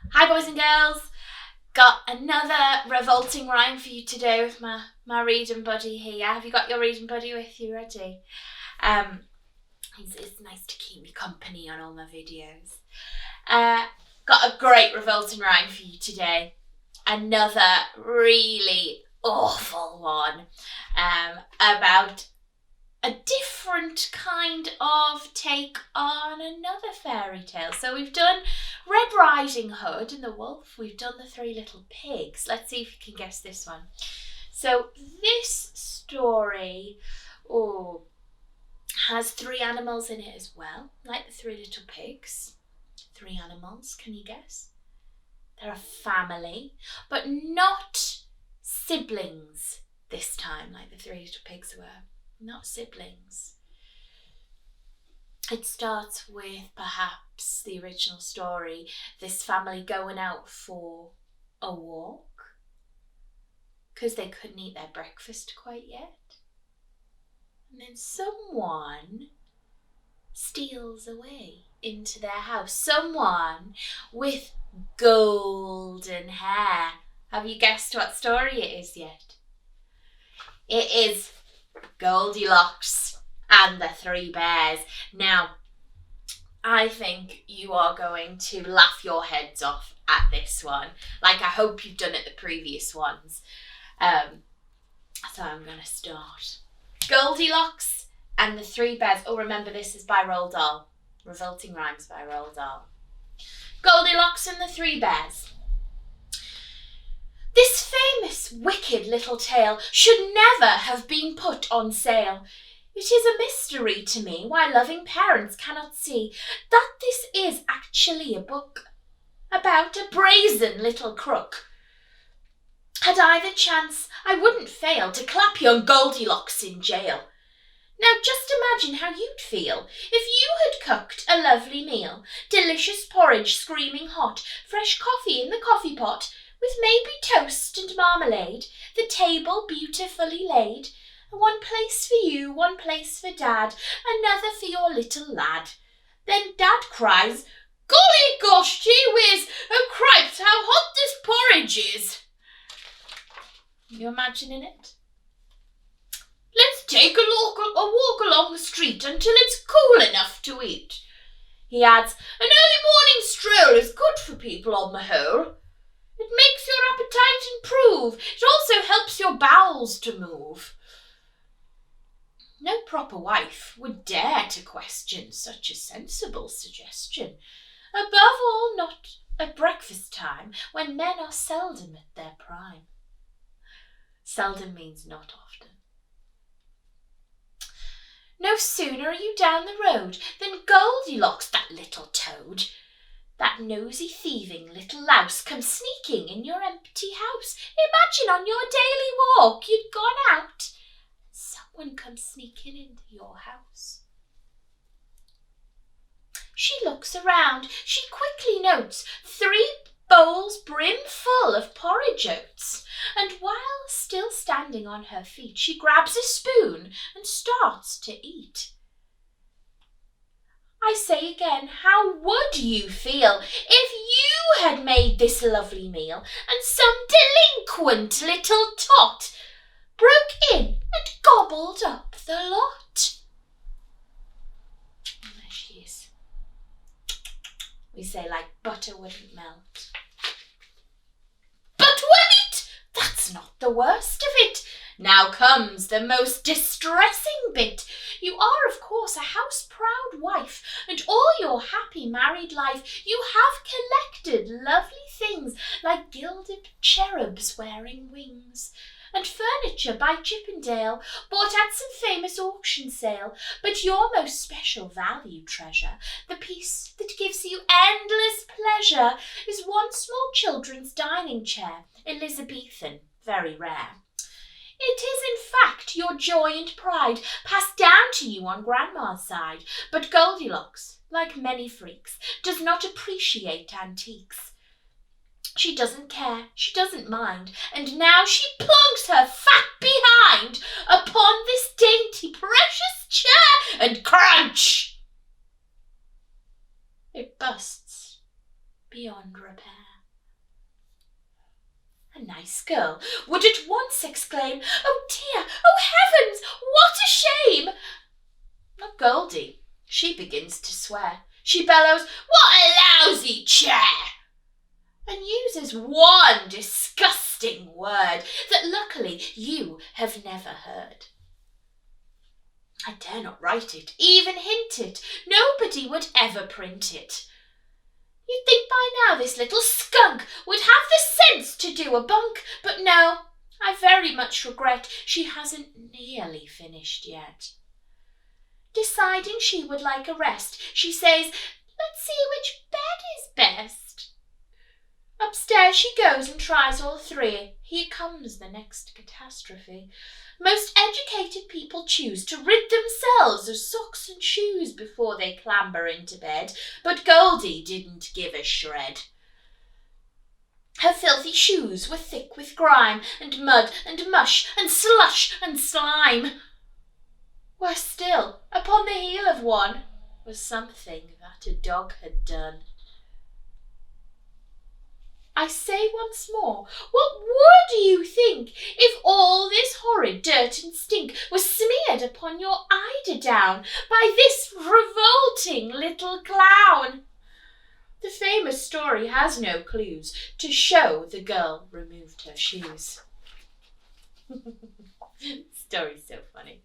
Hi boys and girls, got another revolting rhyme for you today with my reading buddy here. Have you got your reading buddy with you ready? It's nice to keep me company on all my videos. Got a great revolting rhyme for you today. Another really awful one about a different kind of take on another fairy tale. So we've done Red Riding Hood and the Wolf. We've done the Three Little Pigs. Let's see if you can guess this one. So this story has three animals in it as well, like the Three Little Pigs. Three animals, can you guess? They're a family, but not siblings this time, like the Three Little Pigs were. Not siblings. It starts with perhaps the original story, this family going out for a walk because they couldn't eat their breakfast quite yet. And then someone steals away into their house. Someone with golden hair. Have you guessed what story it is yet? It is Goldilocks and the Three Bears. Now, I think you are going to laugh your heads off at this one, like I hope you've done at the previous ones. So I'm going to start. Goldilocks and the Three Bears. Oh, remember this is by Roald Dahl. Revolting Rhymes by Roald Dahl. Goldilocks and the Three Bears. This famous wicked little tale should never have been put on sale. It is a mystery to me why loving parents cannot see that this is actually a book about a brazen little crook. Had I the chance, I wouldn't fail to clap young Goldilocks in jail. Now just imagine how you'd feel if you had cooked a lovely meal, delicious porridge screaming hot, fresh coffee in the coffee pot, with maybe toast and marmalade, the table beautifully laid, one place for you, one place for Dad, another for your little lad. Then Dad cries, "Golly gosh, gee whiz, oh cripes, how hot this porridge is!" You imagining it? "Let's take a walk along the street until it's cool enough to eat." He adds, "An early morning stroll is good for people on the whole. It makes your appetite improve. It also helps your bowels to move." No proper wife would dare to question such a sensible suggestion. Above all, not at breakfast time, when men are seldom at their prime. Seldom means not often. No sooner are you down the road than Goldilocks, that little toad, that nosy thieving little louse, comes sneaking in your empty house. Imagine on your daily walk you'd gone out, someone comes sneaking into your house. She looks around. She quickly notes 3 bowls brimful of porridge oats, and while still standing on her feet, she grabs a spoon and starts to eat. I say again, how would you feel if you had made this lovely meal and some delinquent little tot broke in and gobbled up the lot? And there she is. We say like butter wouldn't melt. But wait! That's not the worst of it. Now comes the most distressing bit. You are, of course, a house-proud wife, and all your happy married life you have collected lovely things like gilded cherubs wearing wings, and furniture by Chippendale, bought at some famous auction sale. But your most special value treasure, the piece that gives you endless pleasure, is one small children's dining chair, Elizabethan, very rare. It is, in fact, your joy and pride, passed down to you on Grandma's side. But Goldilocks, like many freaks, does not appreciate antiques. She doesn't care, she doesn't mind, and now she plonks her fat behind upon this dainty, precious chair, and crunch! It busts beyond repair. A nice girl would at once exclaim, "Oh dear, oh heavens, what a shame!" Not Goldie. She begins to swear. She bellows, "What a lousy chair!" and uses one disgusting word that luckily you have never heard. I dare not write it, even hint it. Nobody would ever print it. You'd think by now this little skunk would have the sense to do a bunk, but no, I very much regret she hasn't nearly finished yet. Deciding she would like a rest, she says, "Let's see which bed is best." Upstairs she goes and tries all three. Here comes the next catastrophe. Most educated people choose to rid themselves of socks and shoes before they clamber into bed, but Goldie didn't give a shred. Her filthy shoes were thick with grime and mud and mush and slush and slime. Worse still, upon the heel of one was something that a dog had done. I say once more, what would you think if all this horrid dirt and stink was smeared upon your eiderdown by this revolting little clown? The famous story has no clues to show the girl removed her shoes. Story's so funny.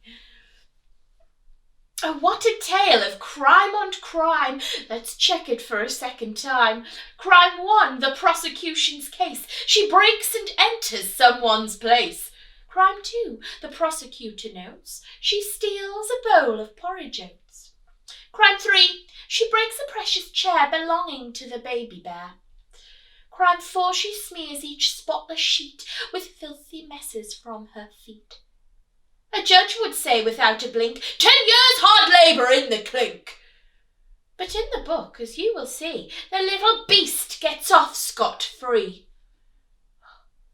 Oh, what a tale of crime on crime. Let's check it for a second time. Crime 1, the prosecution's case. She breaks and enters someone's place. Crime 2, the prosecutor notes. She steals a bowl of porridge oats. Crime 3, she breaks a precious chair belonging to the baby bear. Crime 4, she smears each spotless sheet with filthy messes from her feet. A judge would say without a blink, 10 years hard labour in the clink. But in the book, as you will see, the little beast gets off scot-free.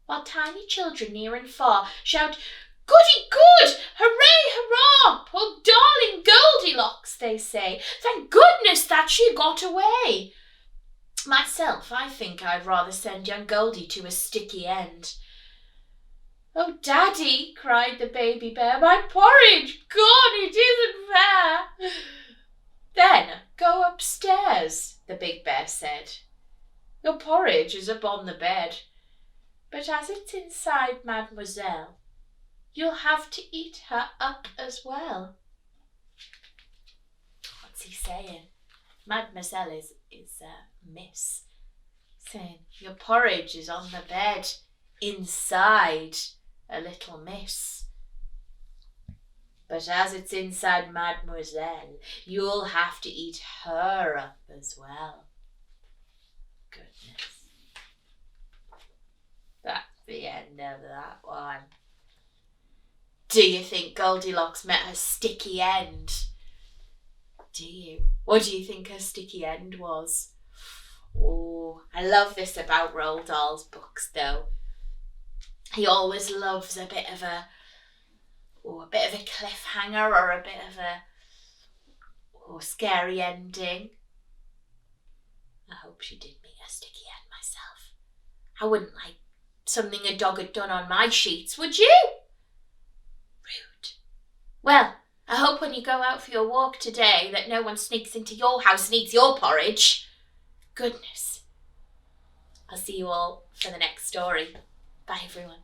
While tiny children near and far shout, "Goody good! Hooray, hurrah! Poor darling Goldilocks," they say. "Thank goodness that she got away." Myself, I think I'd rather send young Goldie to a sticky end. "Oh, Daddy," cried the baby bear, "my porridge gone, it isn't fair." "Then go upstairs," the big bear said. "Your porridge is upon the bed, but as it's inside Mademoiselle, you'll have to eat her up as well." What's he saying? Mademoiselle is Miss. Saying, your porridge is on the bed, inside a little miss. But as it's inside Mademoiselle, you'll have to eat her up as well. Goodness. That's the end of that one. Do you think Goldilocks met her sticky end? Do you? What do you think her sticky end was? Oh, I love this about Roald Dahl's books though. He always loves a bit of a cliffhanger or a bit of a scary ending. I hope she did meet a sticky end myself. I wouldn't like something a dog had done on my sheets, would you? Rude. Well, I hope when you go out for your walk today that no one sneaks into your house and eats your porridge. Goodness. I'll see you all for the next story. Bye everyone.